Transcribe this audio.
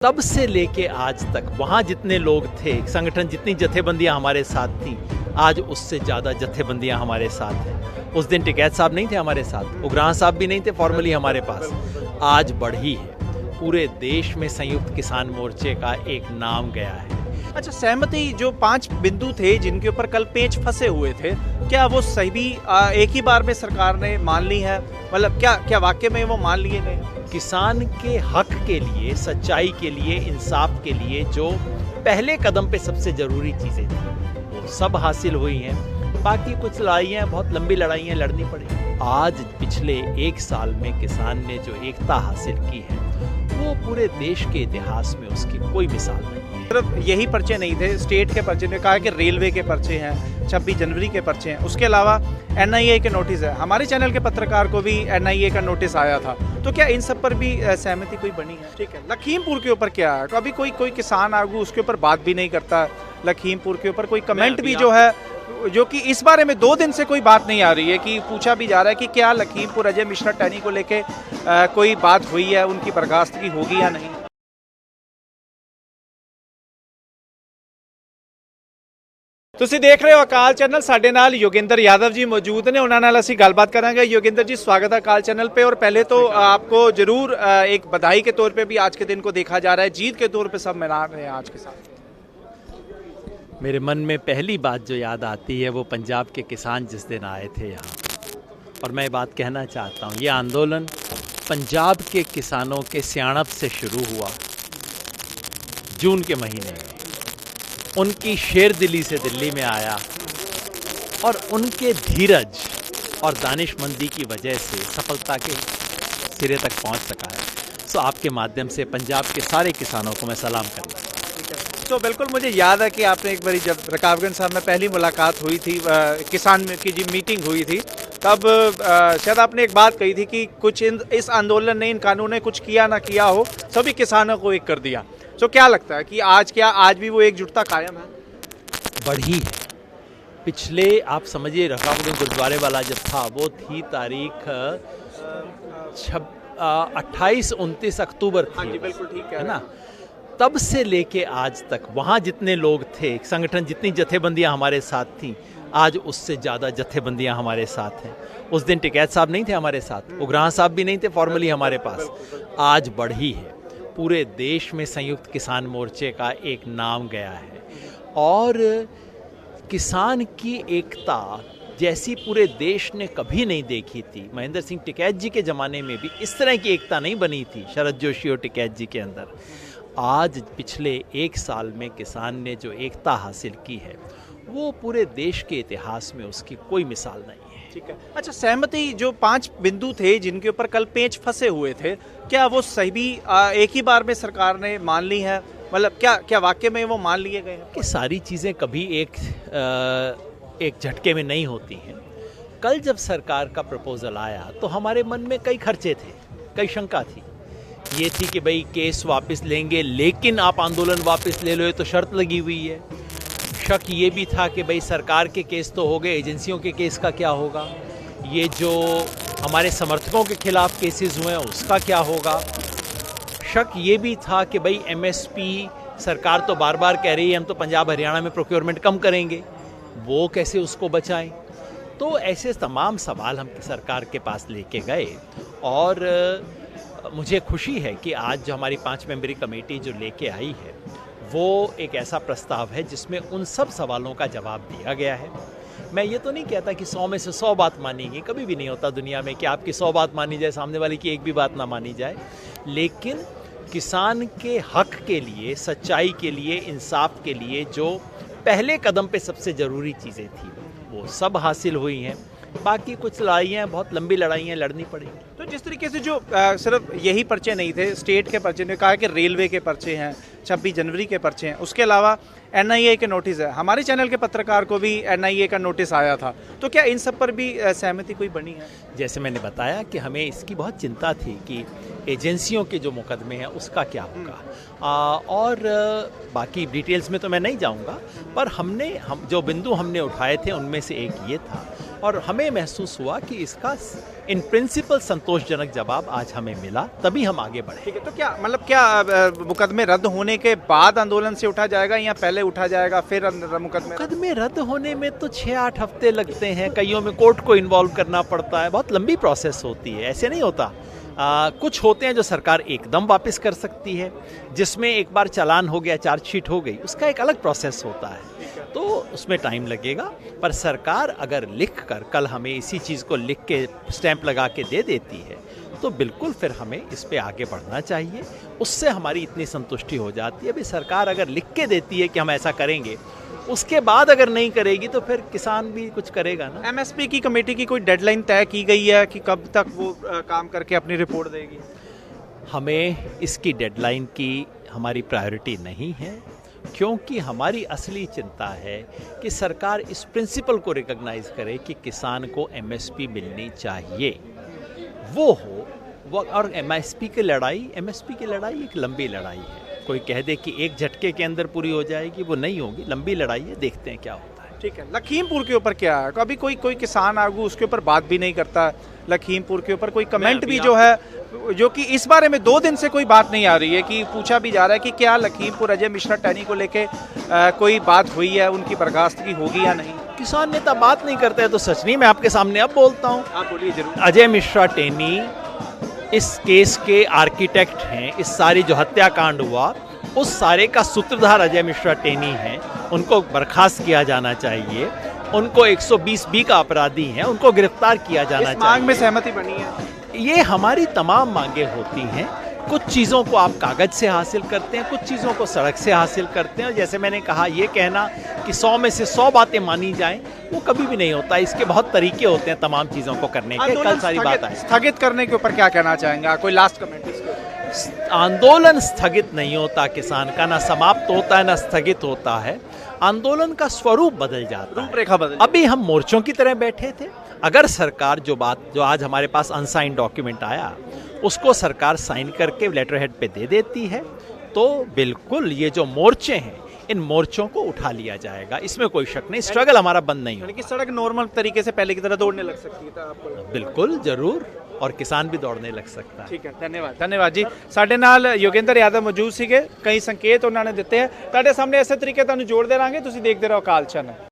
तब से लेके आज तक वहाँ जितने लोग थे, संगठन जितनी जत्थेबंदियां हमारे साथ थी, आज उससे ज़्यादा जत्थेबंदियां हमारे साथ हैं। उस दिन टिकैत साहब नहीं थे हमारे साथ, उग्राह साहब भी नहीं थे फॉर्मली हमारे पास। आज बढ़ी है, पूरे देश में संयुक्त किसान मोर्चे का एक नाम गया है। अच्छा, सहमति जो 5 बिंदु थे जिनके ऊपर कल पेच फंसे हुए थे, क्या वो सभी एक ही बार में सरकार ने मान ली है? मतलब क्या वाकई में वो मान लिए गए? किसान के हक के लिए, सच्चाई के लिए, इंसाफ के लिए जो पहले कदम पे सबसे ज़रूरी चीज़ें थी वो सब हासिल हुई हैं। बाकी कुछ लड़ाइयाँ, बहुत लंबी लड़ाइयाँ लड़नी पड़ी। आज पिछले 1 साल में किसान ने जो एकता हासिल की है वो पूरे देश के इतिहास में उसकी कोई मिसाल नहीं है। सिर्फ यही पर्चे नहीं थे, स्टेट के पर्चे ने कहा कि रेलवे के पर्चे हैं, 26 जनवरी के पर्चे हैं, उसके अलावा NIA के नोटिस है। हमारे चैनल के पत्रकार को भी NIA का नोटिस आया था। तो क्या इन सब पर भी सहमति कोई बनी है? ठीक है, लखीमपुर के ऊपर क्या है? अभी कोई किसान आगू उसके ऊपर बात भी नहीं करता। लखीमपुर के ऊपर कोई कमेंट भी जो है, जो कि इस बारे में 2 दिन से कोई बात नहीं आ रही है कि पूछा भी जा रहा है कि क्या लखीमपुर अजय मिश्रा टैनी को लेके कोई बात हुई है, उनकी बर्खास्तगी होगी या नहीं। ਤੁਸੀਂ ਦੇਖ ਰਹੇ ਹੋ ਅਕਾਲ ਚੈਨਲ। ਸਾਡੇ ਨਾਲ योगेंद्र यादव जी मौजूद ने, ਉਹਨਾਂ ਨਾਲ ਅਸੀਂ ਗੱਲਬਾत करेंगे। योगेंद्र जी, स्वागत है अकाल चैनल पे। और पहले तो आपको जरूर एक बधाई के तौर पे भी आज के दिन को देखा जा रहा है, जीत के तौर पे सब मना रहे हैं आज के साथ। मेरे मन में पहली बात जो याद आती है वो पंजाब के किसान जिस दिन आए थे यहाँ, और मैं बात कहना चाहता हूँ, ये आंदोलन पंजाब के किसानों के स्याणप से शुरू हुआ जून के महीने में। उनकी शेरदिली से दिल्ली में आया और उनके धीरज और दानिशमंदी की वजह से सफलता के सिरे तक पहुंच सका है। सो आपके माध्यम से पंजाब के सारे किसानों को मैं सलाम करना चाहता हूं। तो बिल्कुल मुझे याद है कि आपने एक बारी जब रकाबगंज साहब में पहली मुलाकात हुई थी, किसान की जी मीटिंग हुई थी, तब शायद आपने एक बात कही थी कि कुछ इस आंदोलन ने, इन कानून ने कुछ किया ना किया हो, सभी किसानों को एक कर दिया। तो क्या लगता है कि आज भी वो एकजुटता कायम है? बढ़ी है। पिछले, आप समझिए, रकाबगंज गुरुद्वारे वाला जब था वो थी तारीख 28-29 अक्टूबर थी। हाँ जी, बिल्कुल ठीक है ना। तब से लेके आज तक वहाँ जितने लोग थे, संगठन जितनी जत्थेबंदियां हमारे साथ थी, आज उससे ज़्यादा जत्थेबंदियां हमारे साथ हैं। उस दिन टिकैत साहब नहीं थे हमारे साथ, उग्राह साहब भी नहीं थे फॉर्मली हमारे पास। आज बढ़ी है, पूरे देश में संयुक्त किसान मोर्चे का एक नाम गया है। और किसान की एकता जैसी पूरे देश ने कभी नहीं देखी थी। महेंद्र सिंह टिकैत जी के ज़माने में भी इस तरह की एकता नहीं बनी थी शरद जोशी और टिकैत जी के अंदर। आज पिछले 1 साल में किसान ने जो एकता हासिल की है वो पूरे देश के इतिहास में उसकी कोई मिसाल नहीं है। ठीक है। अच्छा, सहमति जो 5 बिंदु थे जिनके ऊपर कल पेच फंसे हुए थे, क्या वो सभी एक ही बार में सरकार ने मान ली है? मतलब क्या वाकई में वो मान लिए गए हैं? कि सारी चीज़ें कभी एक झटके में नहीं होती हैं। कल जब सरकार का प्रपोजल आया तो हमारे मन में कई खर्चे थे, कई शंका थी। ये थी कि भाई केस वापस लेंगे, लेकिन आप आंदोलन वापस ले लो, ये तो शर्त लगी हुई है। शक ये भी था कि भाई सरकार के केस तो हो गए, एजेंसियों के केस का क्या होगा? ये जो हमारे समर्थकों के खिलाफ केसेस हुए हैं उसका क्या होगा? शक ये भी था कि भाई MSP सरकार तो बार बार कह रही है हम तो पंजाब हरियाणा में प्रोक्योरमेंट कम करेंगे, वो कैसे उसको बचाएं? तो ऐसे तमाम सवाल हम सरकार के पास लेके गए। और मुझे खुशी है कि आज जो हमारी 5 मेंबरी कमेटी जो लेके आई है वो एक ऐसा प्रस्ताव है जिसमें उन सब सवालों का जवाब दिया गया है। मैं ये तो नहीं कहता कि 100 में से 100 बात मानेंगे, कभी भी नहीं होता दुनिया में कि आपकी 100 बात मानी जाए, सामने वाले की एक भी बात ना मानी जाए। लेकिन किसान के हक के लिए, सच्चाई के लिए, इंसाफ के लिए जो पहले कदम पे सबसे ज़रूरी चीज़ें थी वो सब हासिल हुई हैं। बाकी कुछ लड़ाइयाँ, बहुत लंबी लड़ाइयाँ लड़नी पड़ेंगी। तो जिस तरीके से जो सिर्फ यही पर्चे नहीं थे, स्टेट के पर्चे ने कहा कि रेलवे के पर्चे हैं, 26 जनवरी के पर्चे हैं, उसके अलावा NIA के नोटिस है। हमारे चैनल के पत्रकार को भी NIA का नोटिस आया था। तो क्या इन सब पर भी सहमति कोई बनी है? जैसे मैंने बताया कि हमें इसकी बहुत चिंता थी कि एजेंसियों के जो मुकदमे हैं उसका क्या होगा। और बाकी डिटेल्स में तो मैं नहीं जाऊंगा, पर हम जो बिंदु हमने उठाए थे उनमें से एक ये था और हमें महसूस हुआ कि इसका इन प्रिंसिपल संतोषजनक जवाब आज हमें मिला, तभी हम आगे बढ़े। ठीक है, तो क्या मतलब क्या मुकदमे रद्द होने के बाद आंदोलन से उठा जाएगा या पहले उठा जाएगा फिर मुकदमे रद्द होने में तो 6-8 हफ्ते लगते हैं, कईयों में कोर्ट को इन्वॉल्व करना पड़ता है, बहुत लंबी प्रोसेस होती है, ऐसे नहीं होता। कुछ होते हैं जो सरकार एकदम वापस कर सकती है, जिसमें एक बार चालान हो गया, चार्जशीट हो गई, उसका एक अलग प्रोसेस होता है, तो उसमें टाइम लगेगा। पर सरकार अगर लिख कर कल हमें इसी चीज़ को लिख के स्टैंप लगा के दे देती है तो बिल्कुल फिर हमें इस पे आगे बढ़ना चाहिए, उससे हमारी इतनी संतुष्टि हो जाती है। अभी सरकार अगर लिख के देती है कि हम ऐसा करेंगे, उसके बाद अगर नहीं करेगी तो फिर किसान भी कुछ करेगा ना। एमएसपी की कमेटी की कोई डेडलाइन तय की गई है कि कब तक वो काम करके अपनी रिपोर्ट देगी? हमें इसकी डेडलाइन की हमारी प्रायोरिटी नहीं है, क्योंकि हमारी असली चिंता है कि सरकार इस प्रिंसिपल को रिकॉग्नाइज करे कि किसान को एमएसपी मिलनी चाहिए, वो और एमएसपी की लड़ाई एक लंबी लड़ाई है। कोई कह दे कि एक झटके के अंदर पूरी हो जाएगी, वो नहीं होगी, लंबी लड़ाई है, देखते हैं क्या होता है। ठीक है, लखीमपुर के ऊपर क्या है? अभी कोई किसान आगू उसके ऊपर बात भी नहीं करता, लखीमपुर के ऊपर कोई कमेंट भी जो है, जो कि इस बारे में 2 दिन से कोई बात नहीं आ रही है, कि पूछा भी जा रहा है कि क्या लखीमपुर अजय मिश्रा टैनी को लेके कोई बात हुई है, उनकी बर्खास्तगी होगी या नहीं? किसान नेता बात नहीं करते हैं तो सच नहीं, मैं आपके सामने अब बोलता हूँ। आप बोलिए जरूर। अजय मिश्रा टेनी इस केस के आर्किटेक्ट हैं, इस सारी जो हत्याकांड हुआ उस सारे का सूत्रधार अजय मिश्रा टेनी हैं, उनको बर्खास्त किया जाना चाहिए, उनको 120B का अपराधी हैं, उनको गिरफ्तार किया जाना चाहिए। इस मांग में सहमति बनी है? ये हमारी तमाम मांगे होती हैं, कुछ चीज़ों को आप कागज से हासिल करते हैं, कुछ चीज़ों को सड़क से हासिल करते हैं, और जैसे मैंने कहा, ये कहना कि 100 में से 100 बातें मानी जाएं, वो कभी भी नहीं होता। इसके बहुत तरीके होते हैं तमाम चीज़ों को करने के। कल सारी बात है, स्थगित करने के ऊपर क्या कहना चाहेंगे? कोई लास्ट कमेंट इसके? आंदोलन स्थगित नहीं होता किसान का, ना समाप्त होता है ना स्थगित होता है, आंदोलन का स्वरूप बदल जाता है, रूपरेखा बदल। अभी हम मोर्चों की तरह बैठे थे, अगर सरकार जो आज हमारे पास अनसाइन डॉक्यूमेंट आया उसको सरकार साइन करके लेटर हेड पे दे देती है, तो बिल्कुल ये जो मोर्चे हैं इन मोर्चों को उठा लिया जाएगा, इसमें कोई शक नहीं। स्ट्रगल हमारा बंद नहीं होगा। सड़क नॉर्मल तरीके से पहले की तरह दौड़ने लग सकती है आपको? बिल्कुल, जरूर, और किसान भी दौड़ने लग सकता है। ठीक है, धन्यवाद जी। ਸਾਡੇ ਨਾਲ योगेंद्र यादव मौजूद ਸੀਗੇ, कई संकेत उन्होंने ਦਿੱਤੇ ਹੈ, ਤੁਹਾਡੇ ਸਾਹਮਣੇ ਇਸੇ ਤਰੀਕੇ ਤੁਹਾਨੂੰ ਜੋੜਦੇ ਰਹਾਂਗੇ। ਤੁਸੀਂ ਦੇਖਦੇ ਰਹੋ ਅਕਾਲ ਚੈਨਲ।